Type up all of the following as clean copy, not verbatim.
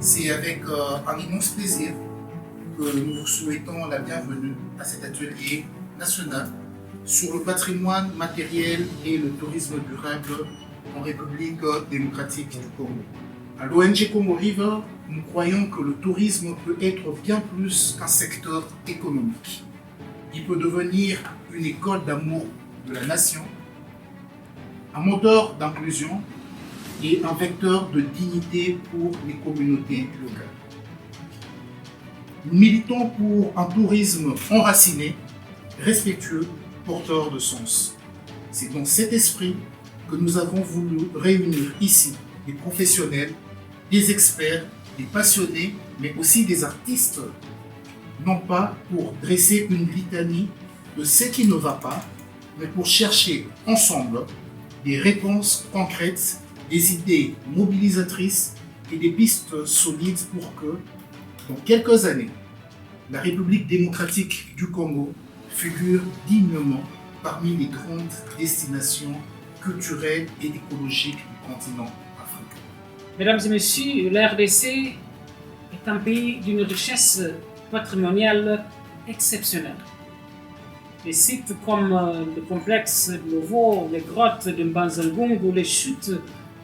C'est avec un immense plaisir que nous vous souhaitons la bienvenue à cet atelier national sur le patrimoine matériel et le tourisme durable en République démocratique du Congo. À l'ONG Congo River, nous croyons que le tourisme peut être bien plus qu'un secteur économique. Il peut devenir une école d'amour de la nation, un moteur d'inclusion et un vecteur de dignité pour les communautés locales. Nous militons pour un tourisme enraciné, respectueux, porteur de sens. C'est dans cet esprit que nous avons voulu réunir ici des professionnels, des experts, des passionnés, mais aussi des artistes, non pas pour dresser une litanie de ce qui ne va pas, mais pour chercher ensemble des réponses concrètes, des idées mobilisatrices et des pistes solides pour que, dans quelques années, la République démocratique du Congo figure dignement parmi les grandes destinations culturelles et écologiques du continent africain. Mesdames et messieurs, la RDC est un pays d'une richesse patrimoniale exceptionnelle. Les sites comme le complexe de Lovo, les grottes de Mbanzangung ou les chutes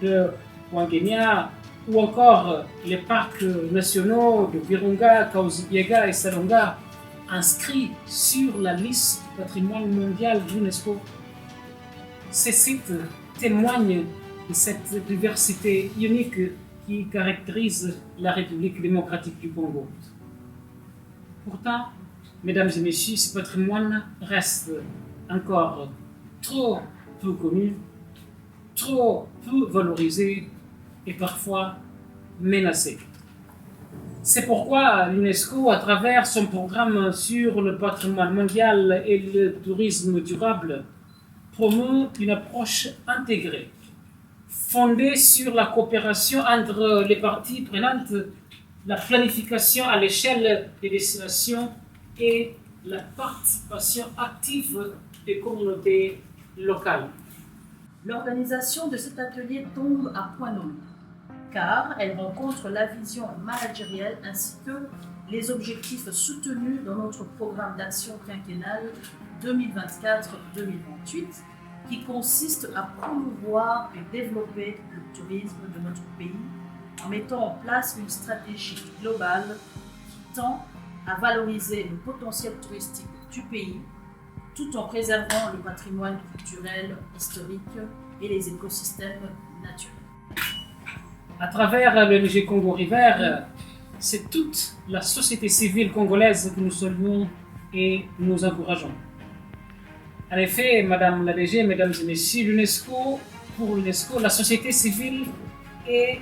de Wangenia ou encore les parcs nationaux de Virunga, Kahuzi-Biega et Salonga inscrits sur la liste du patrimoine mondial de l'UNESCO. Ces sites témoignent de cette diversité unique qui caractérise la République démocratique du Congo. Pourtant, mesdames et messieurs, ce patrimoine reste encore trop peu connu, trop peu valorisé et parfois menacé. C'est pourquoi l'UNESCO, à travers son programme sur le patrimoine mondial et le tourisme durable, promeut une approche intégrée, fondée sur la coopération entre les parties prenantes, la planification à l'échelle des destinations et la participation active des communautés locales. L'organisation de cet atelier tombe à point nommé, car elle rencontre la vision managérielle ainsi que les objectifs soutenus dans notre programme d'action quinquennale 2024-2028, qui consiste à promouvoir et développer le tourisme de notre pays en mettant en place une stratégie globale qui tend à valoriser le potentiel touristique du pays tout en préservant le patrimoine culturel, historique et les écosystèmes naturels. À travers l'ONG Congo River, c'est toute la société civile congolaise que nous saluons et nous encourageons. En effet, Madame la DG, Mesdames et Messieurs, pour l'UNESCO, la société civile est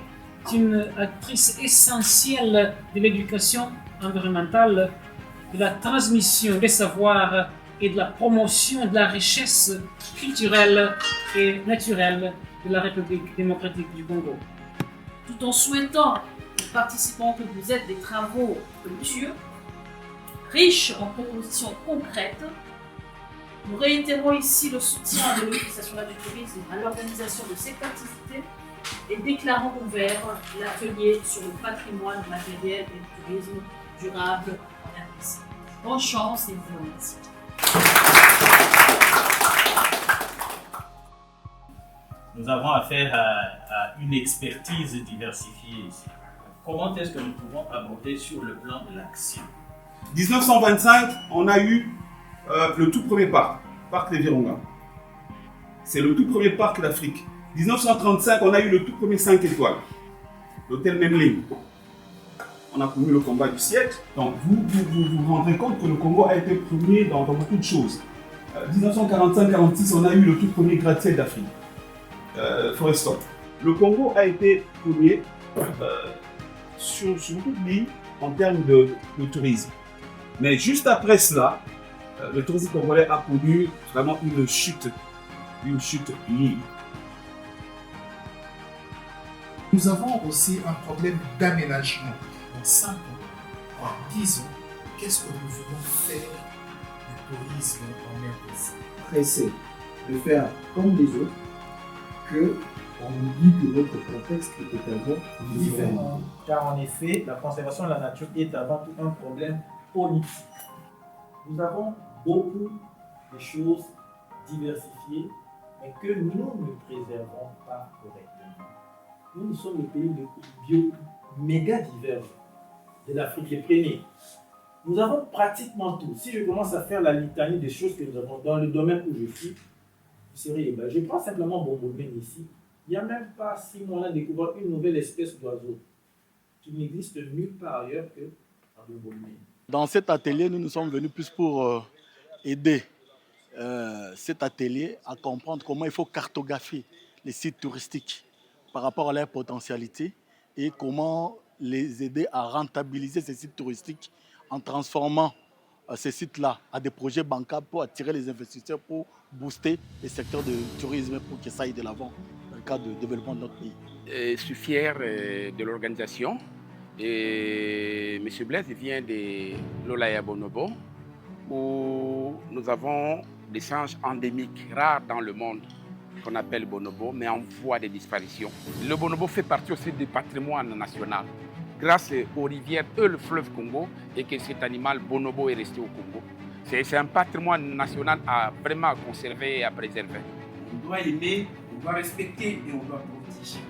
une actrice essentielle de l'éducation environnementale, de la transmission des savoirs et de la promotion de la richesse culturelle et naturelle de la République démocratique du Congo. Tout en souhaitant aux participants que vous êtes des travaux fructueux, riches en propositions concrètes, nous réitérons ici le soutien de l'Office national du tourisme à l'organisation de cette activité et déclarons ouvert l'atelier sur le patrimoine matériel et le tourisme durable en RDC. Bonne chance et vous remercie. Nous avons affaire à une expertise diversifiée ici. Comment est-ce que nous pouvons aborder sur le plan de l'action? 1925, on a eu le tout premier parc des Virunga. C'est le tout premier parc d'Afrique. 1935, on a eu le tout premier 5 étoiles, l'hôtel Memling. On a connu le combat du siècle. Donc vous rendrez compte que le Congo a été premier dans beaucoup de choses. 1945-46, on a eu le tout premier gratte-ciel d'Afrique, Forestal. Le Congo a été premier sur beaucoup de pays en termes de tourisme. Mais juste après cela, le tourisme congolais a connu vraiment une chute libre. Nous avons aussi un problème d'aménagement. Dans 5 ans, en 10 ans, qu'est-ce que nous voulons faire du tourisme en RDC? Pressé de faire comme les autres, que on nous dit que notre contexte est totalement différent. Car en effet, la conservation de la nature est avant tout un problème politique. Nous avons beaucoup de choses diversifiées, mais que nous ne préservons pas correctement. Nous sommes le pays le plus méga divers de l'Afrique, les premiers. Nous avons pratiquement tout. Si je commence à faire la litanie des choses que nous avons dans le domaine où je suis, vous serez ébahi. Je prends simplement Bombolmen ici. Il n'y a même pas 6 mois, on a découvert une nouvelle espèce d'oiseau qui n'existe nulle part ailleurs que en Bombolmen. Dans cet atelier, nous sommes venus plus pour aider cet atelier à comprendre comment il faut cartographier les sites touristiques par rapport à leur potentialité et comment les aider à rentabiliser ces sites touristiques en transformant ces sites-là à des projets bancables pour attirer les investisseurs, pour booster les secteurs de tourisme pour que ça aille de l'avant dans le cadre de développement de notre pays. Je suis fier de l'organisation. Et M. Blaise vient de l'Olaya Bonobo, où nous avons des singes endémiques rares dans le monde qu'on appelle bonobo, mais en voie de disparition. Le bonobo fait partie aussi du patrimoine national, grâce aux rivières et le fleuve Congo, et que cet animal bonobo est resté au Congo. C'est un patrimoine national à vraiment conserver et à préserver. On doit aimer, on doit respecter et on doit protéger.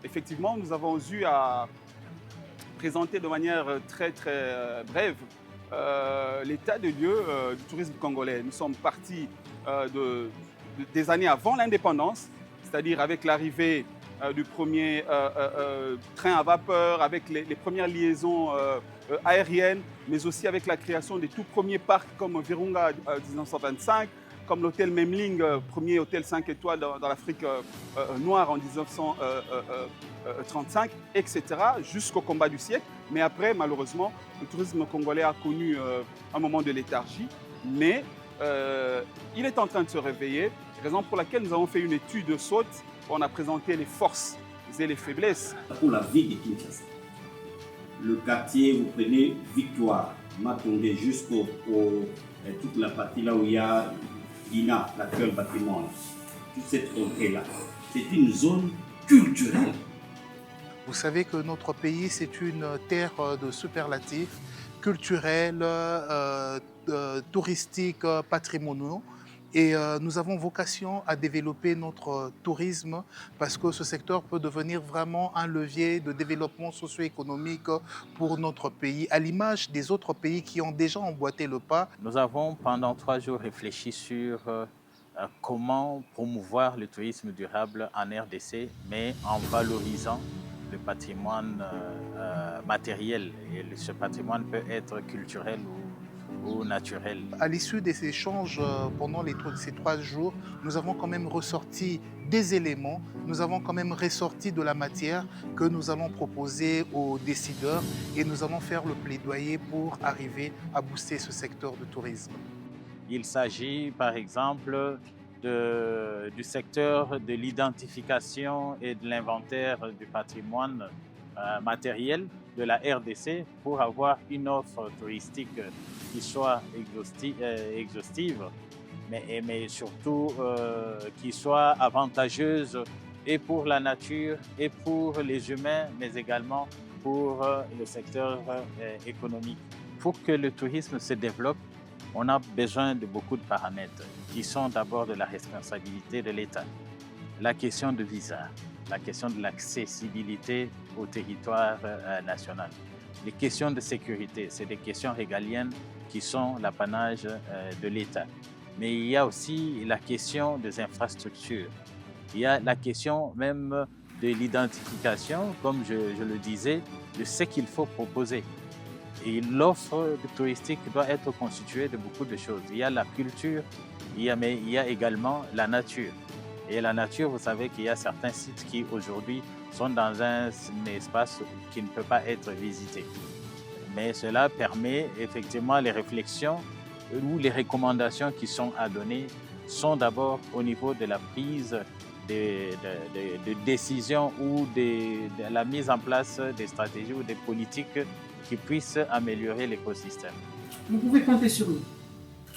Effectivement, nous avons eu à présenter de manière très brève l'état de lieu du tourisme congolais. Nous sommes partis des années avant l'indépendance, c'est-à-dire avec l'arrivée du premier train à vapeur, avec les premières liaisons aériennes, mais aussi avec la création des tout premiers parcs comme Virunga en 1925, comme l'hôtel Memling, premier hôtel 5 étoiles dans l'Afrique noire en 1935, etc., jusqu'au combat du siècle. Mais après, malheureusement, le tourisme congolais a connu un moment de léthargie, mais il est en train de se réveiller, raison pour laquelle nous avons fait une étude SWOT. On a présenté les forces et les faiblesses. Pour la ville de Kinshasa, le quartier, vous prenez Victoire, Matondé, jusqu'au toute la partie là où il y a l'INA, l'actuel bâtiment, là. Toute cette contrée-là, c'est une zone culturelle. Vous savez que notre pays, c'est une terre de superlatifs culturels, touristiques, patrimoniaux. Et nous avons vocation à développer notre tourisme parce que ce secteur peut devenir vraiment un levier de développement socio-économique pour notre pays, à l'image des autres pays qui ont déjà emboîté le pas. Nous avons pendant 3 jours réfléchi sur comment promouvoir le tourisme durable en RDC, mais en valorisant le patrimoine matériel. Et ce patrimoine peut être culturel ou naturel. À l'issue des échanges pendant ces 3 jours, nous avons quand même ressorti des éléments, nous avons quand même ressorti de la matière que nous allons proposer aux décideurs et nous allons faire le plaidoyer pour arriver à booster ce secteur du tourisme. Il s'agit par exemple du secteur de l'identification et de l'inventaire du patrimoine matériel de la RDC pour avoir une offre touristique qui soit exhaustive, mais surtout qui soit avantageuse et pour la nature et pour les humains, mais également pour le secteur économique. Pour que le tourisme se développe, on a besoin de beaucoup de paramètres qui sont d'abord de la responsabilité de l'État. La question de visa, la question de l'accessibilité au territoire national. Les questions de sécurité, c'est des questions régaliennes qui sont l'apanage de l'État. Mais il y a aussi la question des infrastructures. Il y a la question même de l'identification, comme je le disais, de ce qu'il faut proposer. Et l'offre touristique doit être constituée de beaucoup de choses. Il y a la culture, mais il y a également la nature. Et la nature, vous savez qu'il y a certains sites qui aujourd'hui sont dans un espace qui ne peut pas être visité. Mais cela permet effectivement les réflexions ou les recommandations qui sont à donner sont d'abord au niveau de la prise décisions ou de la mise en place des stratégies ou des politiques qui puissent améliorer l'écosystème. Vous pouvez compter sur nous.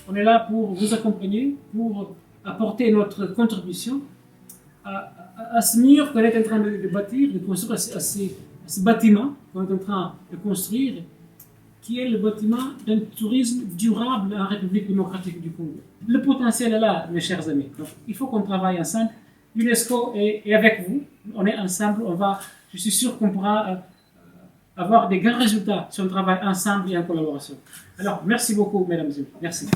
On est là pour vous accompagner, pour apporter notre contribution à ce mur qu'on est en train de bâtir, de construire, à ce bâtiment qu'on est en train de construire, qui est le bâtiment d'un tourisme durable en République démocratique du Congo. Le potentiel est là, mes chers amis. Donc, il faut qu'on travaille ensemble. L'UNESCO est avec vous. On est ensemble. Je suis sûr qu'on pourra avoir des grands résultats si on travaille ensemble et en collaboration. Alors, merci beaucoup, mesdames et messieurs. Merci.